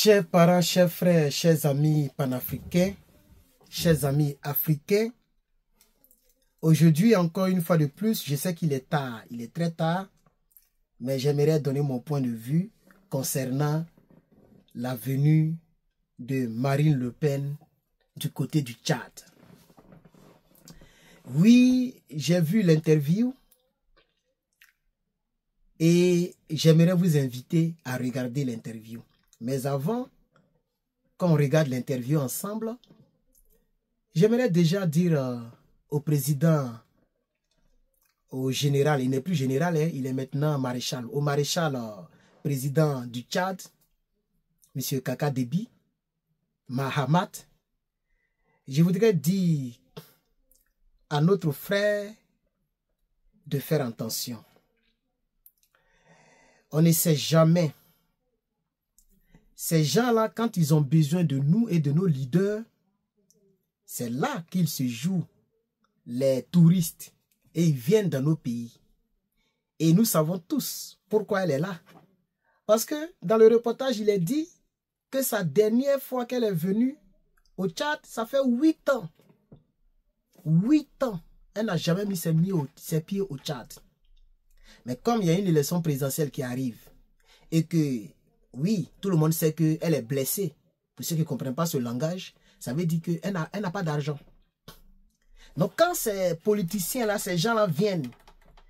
Chers parents, chers frères, chers amis panafricains, chers amis africains, aujourd'hui encore une fois de plus, je sais qu'il est tard, il est très tard, mais j'aimerais donner mon point de vue concernant la venue de Marine Le Pen du côté du Tchad. Oui, j'ai vu l'interview et j'aimerais vous inviter à regarder l'interview. Mais avant qu'on regarde l'interview ensemble, j'aimerais déjà dire au président, au général, il n'est plus général, hein, il est maintenant maréchal, au maréchal président du Tchad, M. Kaka Déby, Mahamat, je voudrais dire à notre frère de faire attention. On ne sait jamais. Ces gens-là, quand ils ont besoin de nous et de nos leaders, c'est là qu'ils se jouent les touristes et ils viennent dans nos pays. Et nous savons tous pourquoi elle est là. Parce que dans le reportage, il est dit que sa dernière fois qu'elle est venue au Tchad, ça fait 8 ans. 8 ans. Elle n'a jamais mis ses pieds au Tchad. Mais comme il y a une élection présidentielle qui arrive et que, oui, tout le monde sait qu'elle est blessée, pour ceux qui ne comprennent pas ce langage, ça veut dire qu'elle n'a pas d'argent. Donc quand ces politiciens-là, ces gens-là viennent,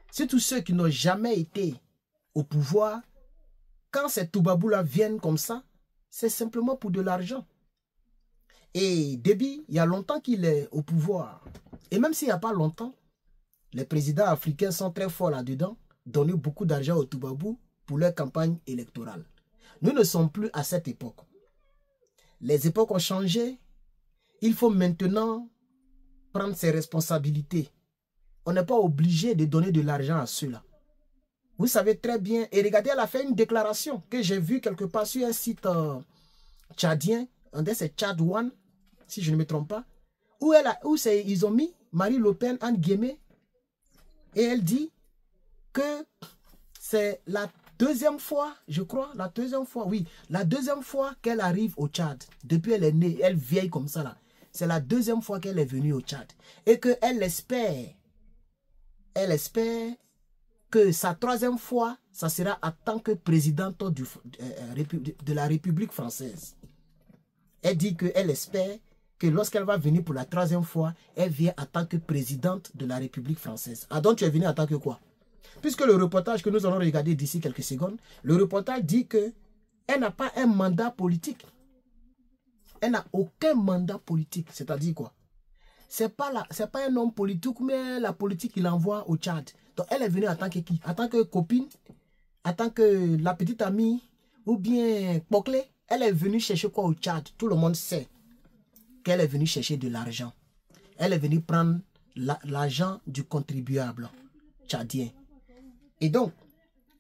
c'est tous ceux qui n'ont jamais été au pouvoir, quand ces toubabous-là viennent comme ça, c'est simplement pour de l'argent. Et Déby, il y a longtemps qu'il est au pouvoir. Et même s'il n'y a pas longtemps, les présidents africains sont très forts là-dedans, donner beaucoup d'argent aux toubabous pour leur campagne électorale. Nous ne sommes plus à cette époque. Les époques ont changé. Il faut maintenant prendre ses responsabilités. On n'est pas obligé de donner de l'argent à ceux-là. Vous savez très bien, et regardez, elle a fait une déclaration que j'ai vue quelque part sur un site tchadien, c'est Tchad One, si je ne me trompe pas, où ils ont mis Marine Le Pen en guillemets, et elle dit que c'est la deuxième fois, je crois, la deuxième fois qu'elle arrive au Tchad. Depuis elle est née, elle vieille comme ça là. C'est la deuxième fois qu'elle est venue au Tchad. Et qu'elle espère que sa troisième fois, ça sera en tant que présidente de la République française. Elle dit qu'elle espère que lorsqu'elle va venir pour la troisième fois, elle vient en tant que présidente de la République française. Ah donc tu es venue en tant que quoi? Puisque le reportage que nous allons regarder d'ici quelques secondes, le reportage dit qu'elle n'a pas un mandat politique. Elle n'a aucun mandat politique. C'est-à-dire quoi? C'est pas un homme politique, mais la politique qu'il envoie au Tchad. Donc elle est venue en tant que qui? En tant que copine, en tant que la petite amie, ou bien Poclé. Elle est venue chercher quoi au Tchad? Tout le monde sait qu'elle est venue chercher de l'argent. Elle est venue prendre l'argent du contribuable tchadien. Et donc,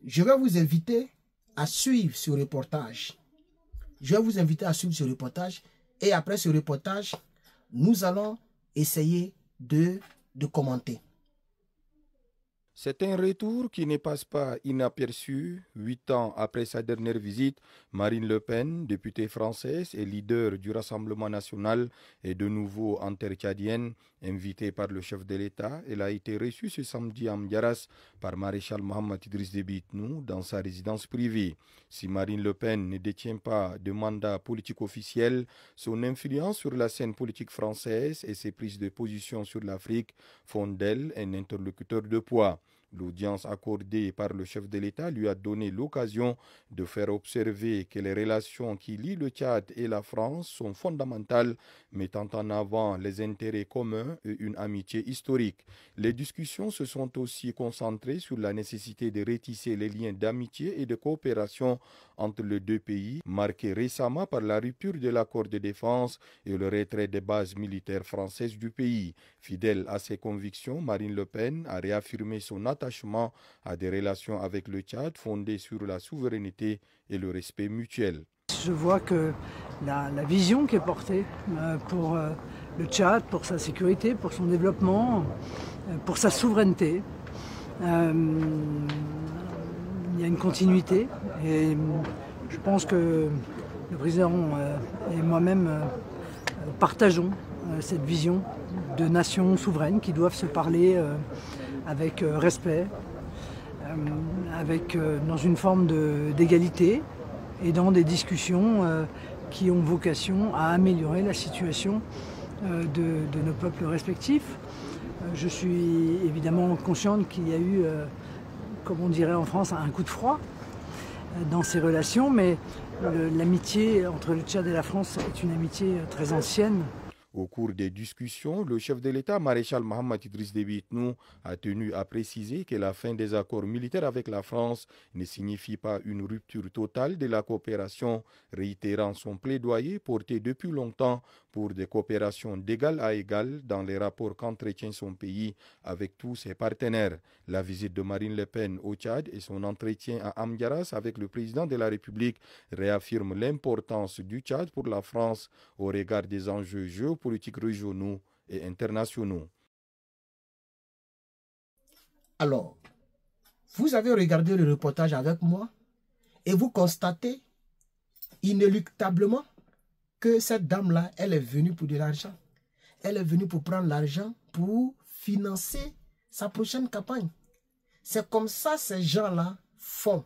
je vais vous inviter à suivre ce reportage. Je vais vous inviter à suivre ce reportage. Et après ce reportage, nous allons essayer de commenter. C'est un retour qui ne passe pas inaperçu. 8 ans après sa dernière visite, Marine Le Pen, députée française et leader du Rassemblement national, est de nouveau intertchadienne. Invitée par le chef de l'État, elle a été reçue ce samedi à M'Diaras par maréchal Mohamed Idriss Déby Itnou dans sa résidence privée. Si Marine Le Pen ne détient pas de mandat politique officiel, son influence sur la scène politique française et ses prises de position sur l'Afrique font d'elle un interlocuteur de poids. L'audience accordée par le chef de l'État lui a donné l'occasion de faire observer que les relations qui lient le Tchad et la France sont fondamentales, mettant en avant les intérêts communs et une amitié historique. Les discussions se sont aussi concentrées sur la nécessité de retisser les liens d'amitié et de coopération entre les deux pays, marqués récemment par la rupture de l'accord de défense et le retrait des bases militaires françaises du pays. Fidèle à ses convictions, Marine Le Pen a réaffirmé son attachement à des relations avec le Tchad fondées sur la souveraineté et le respect mutuel. Je vois que la vision qui est portée pour le Tchad, pour sa sécurité, pour son développement, pour sa souveraineté, il y a une continuité et je pense que le président et moi-même partageons cette vision de nations souveraines qui doivent se parler avec respect, dans une forme d'égalité et dans des discussions qui ont vocation à améliorer la situation de nos peuples respectifs. Je suis évidemment consciente qu'il y a eu, comme on dirait en France, un coup de froid dans ces relations, mais l'amitié entre le Tchad et la France est une amitié très ancienne. Au cours des discussions, le chef de l'État, maréchal Mohamed Idriss Déby Itnou, a tenu à préciser que la fin des accords militaires avec la France ne signifie pas une rupture totale de la coopération, réitérant son plaidoyer porté depuis longtemps pour des coopérations d'égal à égal dans les rapports qu'entretient son pays avec tous ses partenaires. La visite de Marine Le Pen au Tchad et son entretien à Amgaras avec le président de la République réaffirment l'importance du Tchad pour la France au regard des enjeux géopolitiques régionaux et internationaux. Alors, vous avez regardé le reportage avec moi et vous constatez inéluctablement que cette dame-là, elle est venue pour de l'argent. Elle est venue pour prendre l'argent pour financer sa prochaine campagne. C'est comme ça ces gens-là font.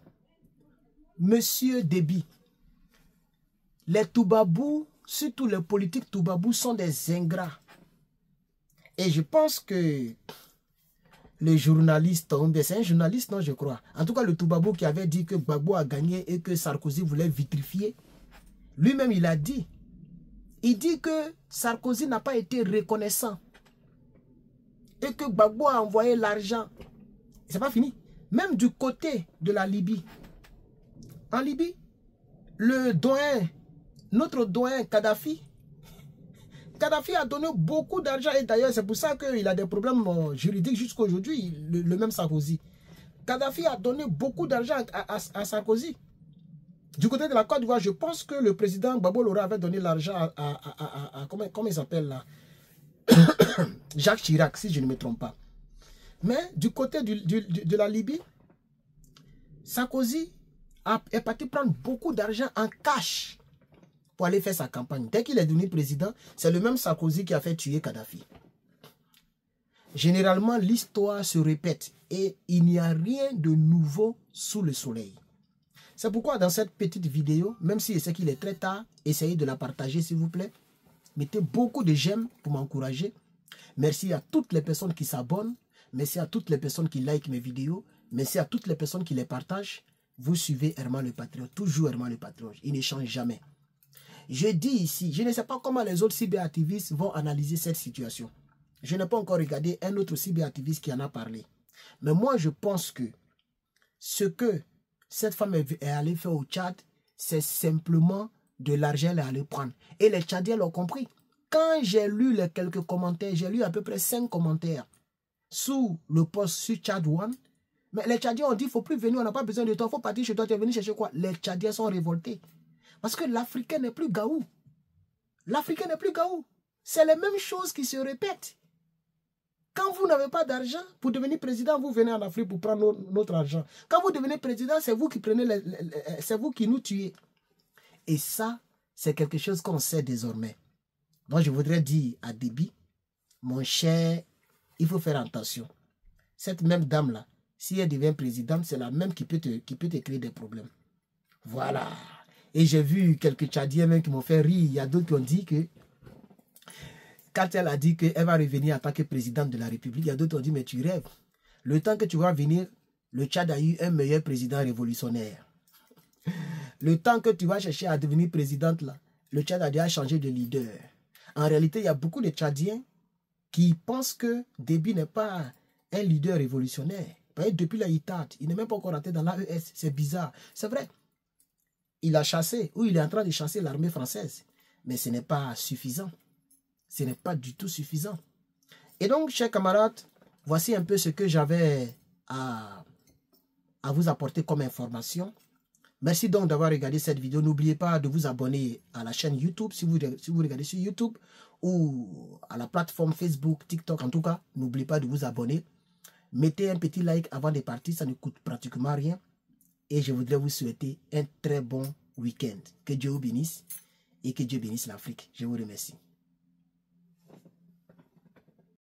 Monsieur Déby, les Toubabous, surtout les politiques Toubabous, sont des ingrats. Et je pense que le journaliste, c'est un journaliste, non, je crois. En tout cas, le Toubabou qui avait dit que Gbagbo a gagné et que Sarkozy voulait vitrifier. Lui-même, il a dit. Il dit que Sarkozy n'a pas été reconnaissant. Et que Gbagbo a envoyé l'argent. C'est pas fini. Même du côté de la Libye. En Libye, le doyen, notre doyen Kadhafi a donné beaucoup d'argent. Et d'ailleurs, c'est pour ça qu'il a des problèmes juridiques jusqu'à aujourd'hui, le même Sarkozy. Kadhafi a donné beaucoup d'argent à Sarkozy. Du côté de la Côte d'Ivoire, je pense que le président Gbagbo Lora avait donné l'argent à comment il s'appelle là Jacques Chirac, si je ne me trompe pas. Mais du côté de la Libye, Sarkozy est parti prendre beaucoup d'argent en cash pour aller faire sa campagne. Dès qu'il est devenu président, c'est le même Sarkozy qui a fait tuer Kadhafi. Généralement, l'histoire se répète et il n'y a rien de nouveau sous le soleil. C'est pourquoi dans cette petite vidéo, même si je sais qu'il est très tard, essayez de la partager s'il vous plaît. Mettez beaucoup de j'aime pour m'encourager. Merci à toutes les personnes qui s'abonnent. Merci à toutes les personnes qui likent mes vidéos. Merci à toutes les personnes qui les partagent. Vous suivez Herman le Patriote, toujours Herman le Patriote. Il ne change jamais. Je dis ici, je ne sais pas comment les autres cyberactivistes vont analyser cette situation. Je n'ai pas encore regardé un autre cyberactiviste qui en a parlé. Mais moi, je pense que ce que cette femme est allée faire au Tchad, c'est simplement de l'argent qu'elle est allée prendre. Et les Tchadiens l'ont compris. Quand j'ai lu les quelques commentaires, j'ai lu à peu près 5 commentaires sous le post sur Tchad One. Mais les Tchadiens ont dit, il ne faut plus venir, on n'a pas besoin de toi, il faut partir chez toi, tu es venu chercher quoi? Les Tchadiens sont révoltés. Parce que l'Africain n'est plus gaou. L'Africain n'est plus gaou. C'est les mêmes choses qui se répètent. Quand vous n'avez pas d'argent, pour devenir président, vous venez en Afrique pour prendre notre argent. Quand vous devenez président, c'est vous qui prenez, c'est vous qui nous tuez. Et ça, c'est quelque chose qu'on sait désormais. Donc je voudrais dire à Déby, mon cher, il faut faire attention. Cette même dame-là, si elle devient présidente, c'est la même qui peut te créer des problèmes. Voilà. Et j'ai vu quelques Tchadiens même qui m'ont fait rire. Il y a d'autres qui ont dit que quand elle a dit qu'elle va revenir en tant que présidente de la République, il y a d'autres qui ont dit, mais tu rêves. Le temps que tu vas venir, le Tchad a eu un meilleur président révolutionnaire. Le temps que tu vas chercher à devenir présidente, là, le Tchad a déjà changé de leader. En réalité, il y a beaucoup de Tchadiens qui pensent que Déby n'est pas un leader révolutionnaire. Depuis la ITAD, il n'est même pas encore rentré dans l'AES. C'est bizarre. C'est vrai. Il a chassé, ou il est en train de chasser l'armée française. Mais ce n'est pas suffisant. Ce n'est pas du tout suffisant. Et donc, chers camarades, voici un peu ce que j'avais à vous apporter comme information. Merci donc d'avoir regardé cette vidéo. N'oubliez pas de vous abonner à la chaîne YouTube si vous regardez sur YouTube ou à la plateforme Facebook, TikTok. En tout cas, n'oubliez pas de vous abonner. Mettez un petit like avant de partir, ça ne coûte pratiquement rien. Et je voudrais vous souhaiter un très bon week-end. Que Dieu vous bénisse et que Dieu bénisse l'Afrique. Je vous remercie.